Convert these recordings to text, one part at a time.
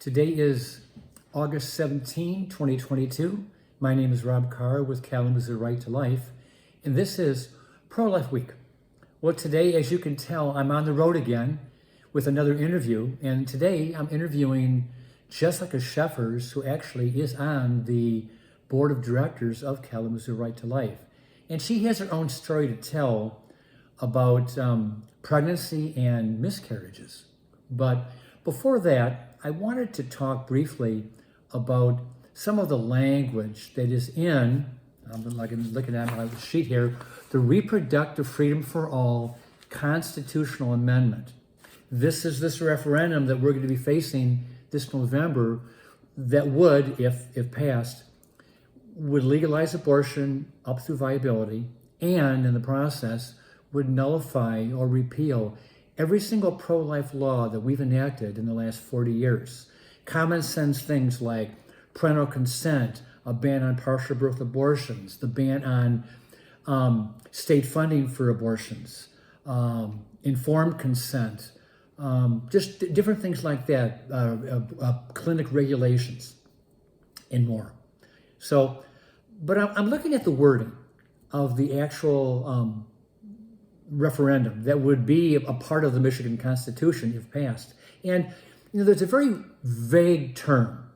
Today is August 17, 2022. My name is Rob Carr with Kalamazoo Right to Life, and this is Pro-Life Week. Well, today, as you can tell, I'm on the road again with another interview, and today I'm interviewing Jessica Scheffers, who actually is on the board of directors of Kalamazoo Right to Life. And she has her own story to tell about pregnancy and miscarriages. But before that, I wanted to talk briefly about some of the language that is in, I'm looking at my sheet here, the Reproductive Freedom for All Constitutional Amendment. This is this referendum that we're going to be facing this November that would, if passed, would legalize abortion up through viability and, in the process, would nullify or repeal every single pro-life law that we've enacted in the last 40 years. Common sense things like parental consent, a ban on partial birth abortions, the ban on state funding for abortions, informed consent, just different things like that, clinic regulations, and more. So, but I'm looking at the wording of the actual referendum that would be a part of the Michigan Constitution if passed. And, there's a very vague term.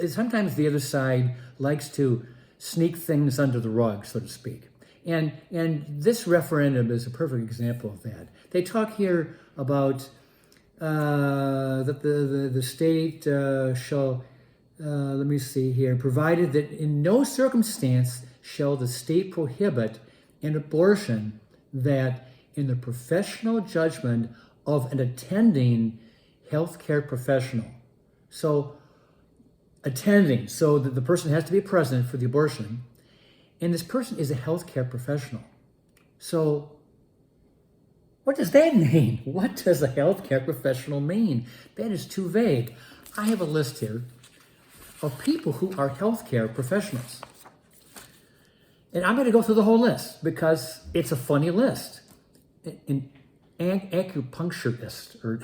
Sometimes the other side likes to sneak things under the rug, so to speak. And this referendum is a perfect example of that. They talk here about that the state shall, let me see here, provided that in no circumstance shall the state prohibit an abortion that in the professional judgment of an attending healthcare professional. So attending, so that the person has to be present for the abortion, and this person is a healthcare professional. So what does that mean? What does a healthcare professional mean? That is too vague. I have a list here of people who are healthcare professionals. And I'm going to go through the whole list because it's a funny list. An acupuncturist, or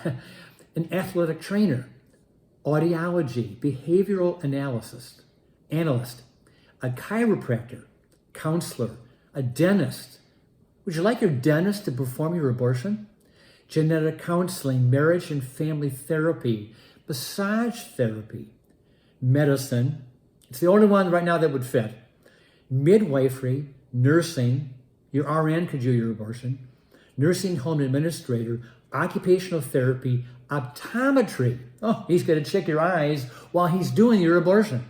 an athletic trainer, audiology, behavioral analyst, a chiropractor, counselor, a dentist. Would you like your dentist to perform your abortion? Genetic counseling, marriage and family therapy, massage therapy, medicine. It's the only one right now that would fit. Midwifery, nursing, your RN could do your abortion, nursing home administrator, occupational therapy, optometry. Oh, he's going to check your eyes while he's doing your abortion.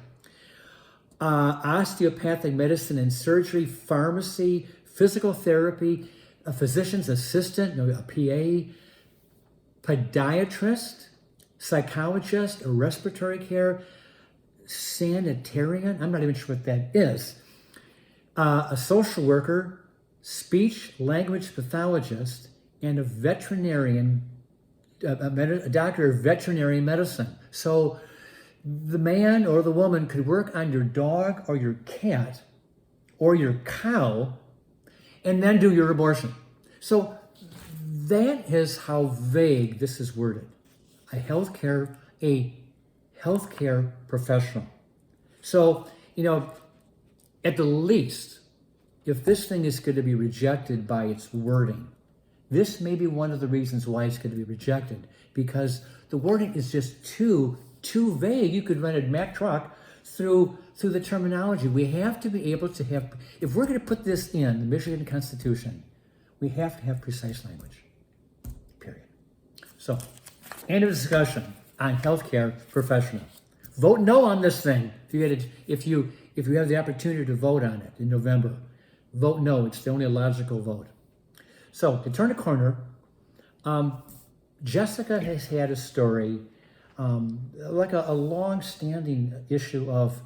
Osteopathic medicine and surgery, pharmacy, physical therapy, a physician's assistant, a PA, podiatrist, psychologist, a respiratory care, sanitarian, I'm not even sure what that is, a social worker, speech language pathologist, and a veterinarian, a doctor of veterinary medicine. So the man or the woman could work on your dog or your cat or your cow and then do your abortion. So that is how vague this is worded. A healthcare professional. So, at the least, if this thing is going to be rejected by its wording, this may be one of the reasons why it's going to be rejected, because the wording is just too vague. You could run a Mack truck through the terminology. We have to be able to have, if we're going to put this in the Michigan Constitution, we have to have precise language, period. So, end of discussion on healthcare professional. Vote no on this thing if you have the opportunity to vote on it in November. Vote no. It's the only logical vote. So, to turn a corner, Jessica has had a story, like a long-standing issue of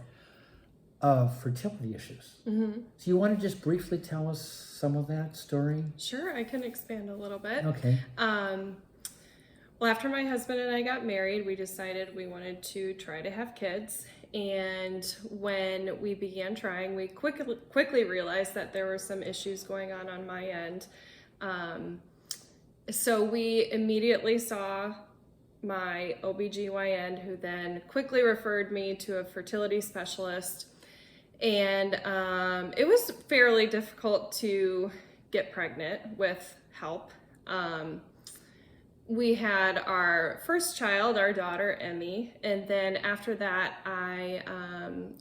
fertility issues. Mm-hmm. So you want to just briefly tell us some of that story? Sure, I can expand a little bit. Okay. Well, after my husband and I got married, we decided we wanted to try to have kids. And when we began trying, we quickly realized that there were some issues going on my end. So we immediately saw my OBGYN, who then quickly referred me to a fertility specialist. And it was fairly difficult to get pregnant with help. We had our first child, our daughter, Emmy, and then after that, I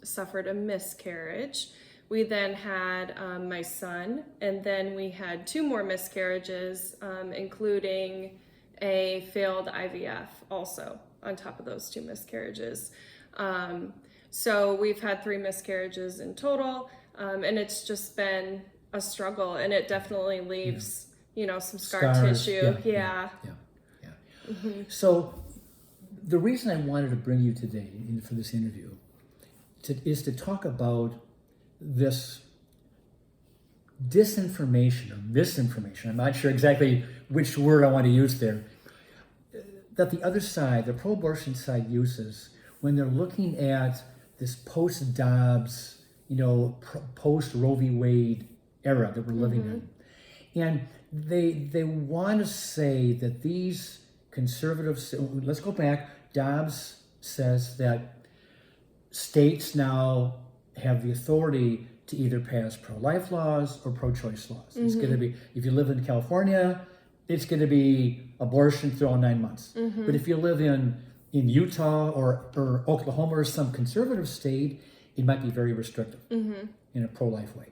suffered a miscarriage. We then had my son, and then we had 2 more miscarriages, including a failed IVF also on top of those 2 miscarriages. So we've had 3 miscarriages in total, and it's just been a struggle, and it definitely leaves, some scar tissue. Yeah. Mm-hmm. So the reason I wanted to bring you today for this interview is to talk about this disinformation or misinformation. I'm not sure exactly which word I want to use there, that the other side, the pro-abortion side, uses when they're looking at this post-Dobbs, post-Roe v. Wade era that we're living in. And they want to say that these conservatives, let's go back, Dobbs says that states now have the authority to either pass pro-life laws or pro-choice laws. It's going to be, if you live in California, it's going to be abortion through all 9 months. But if you live in Utah or Oklahoma or some conservative state, it might be very restrictive in a pro-life way.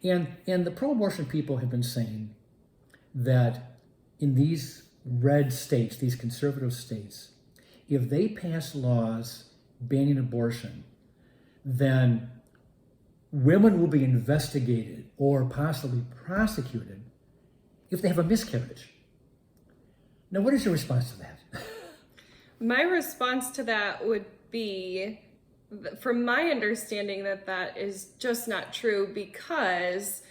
And the pro-abortion people have been saying that in these red states, these conservative states, if they pass laws banning abortion, then women will be investigated or possibly prosecuted if they have a miscarriage. Now, what is your response to that? My response to that would be, from my understanding, that is just not true, because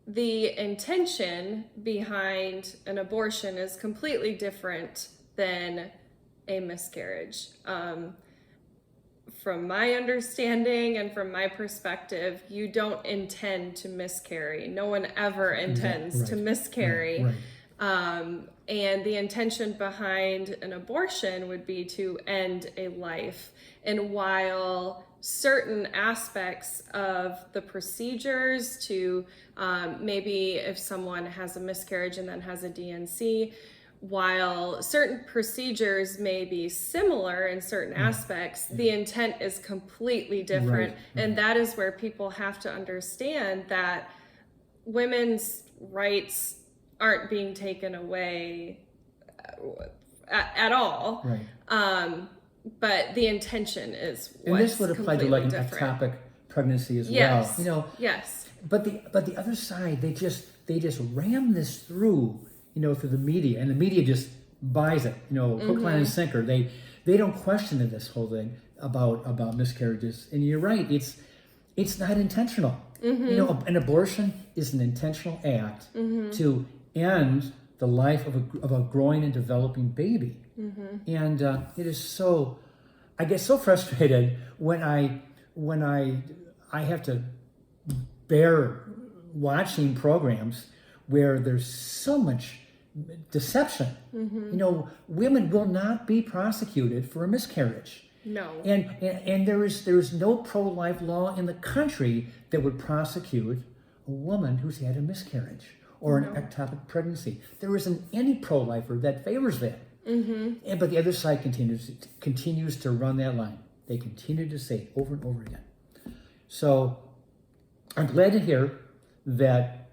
the intention behind an abortion is completely different than a miscarriage. From my understanding and from my perspective, you don't intend to miscarry. No one ever intends to miscarry. And the intention behind an abortion would be to end a life. And while certain aspects of the procedures to maybe if someone has a miscarriage and then has a DNC, while certain procedures may be similar in certain aspects, the intent is completely different. And that is where people have to understand that women's rights aren't being taken away at all. But the intention is what's and this would apply to like an different. ectopic pregnancy as Yes. well. Yes. But the other side, they just ram this through, through the media, and the media just buys it, hook, line, and sinker. They don't question this whole thing about miscarriages. And you're right, it's not intentional. An abortion is an intentional act to end the life of a growing and developing baby. And it is so, I get so frustrated when I have to bear watching programs where there's so much deception. Women will not be prosecuted for a miscarriage. No. And there is no pro-life law in the country that would prosecute a woman who's had a miscarriage or an ectopic pregnancy. There isn't any pro-lifer that favors that. But the other side continues to run that line. They continue to say it over and over again. So I'm glad to hear that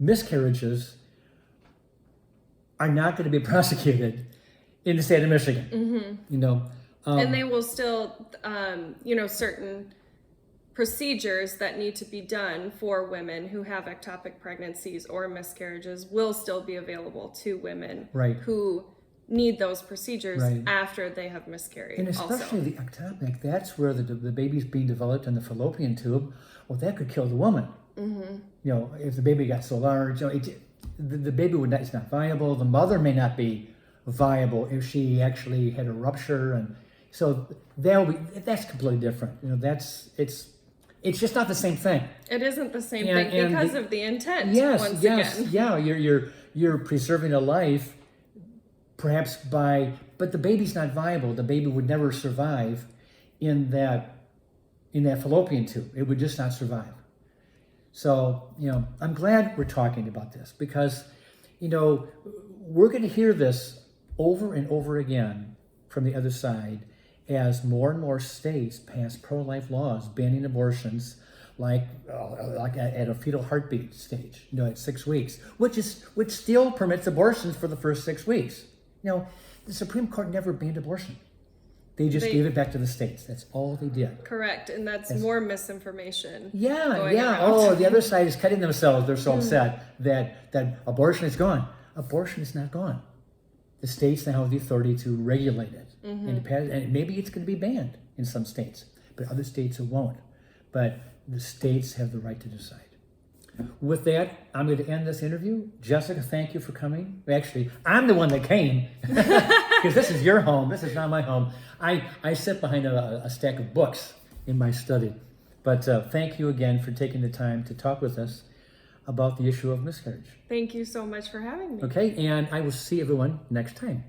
miscarriages are not going to be prosecuted in the state of Michigan. And they will still, certain procedures that need to be done for women who have ectopic pregnancies or miscarriages will still be available to women who need those procedures after they have miscarried. And especially the ectopic, that's where the baby's being developed in the fallopian tube. Well, that could kill the woman. If the baby got so large, the baby it's not viable. The mother may not be viable if she actually had a rupture, and so that's completely different. It's just not the same thing. It isn't the same thing because of the intent. Yes. Yeah, you're preserving a life perhaps but the baby's not viable. The baby would never survive in that fallopian tube. It would just not survive. So, I'm glad we're talking about this because, we're going to hear this over and over again from the other side as more and more states pass pro-life laws banning abortions like at a fetal heartbeat stage, at 6 weeks, which still permits abortions for the first 6 weeks. The Supreme Court never banned abortion. They just gave it back to the states. That's all they did. Correct, and that's more misinformation. Yeah. Around. Oh, the other side is cutting themselves. They're so upset that abortion is gone. Abortion is not gone. The states now have the authority to regulate it, and maybe it's going to be banned in some states, but other states it won't. But the states have the right to decide. With that, I'm going to end this interview. Jessica, thank you for coming. Actually, I'm the one that came because this is your home. This is not my home. I sit behind a stack of books in my study. But thank you again for taking the time to talk with us about the issue of miscarriage. Thank you so much for having me. Okay, and I will see everyone next time.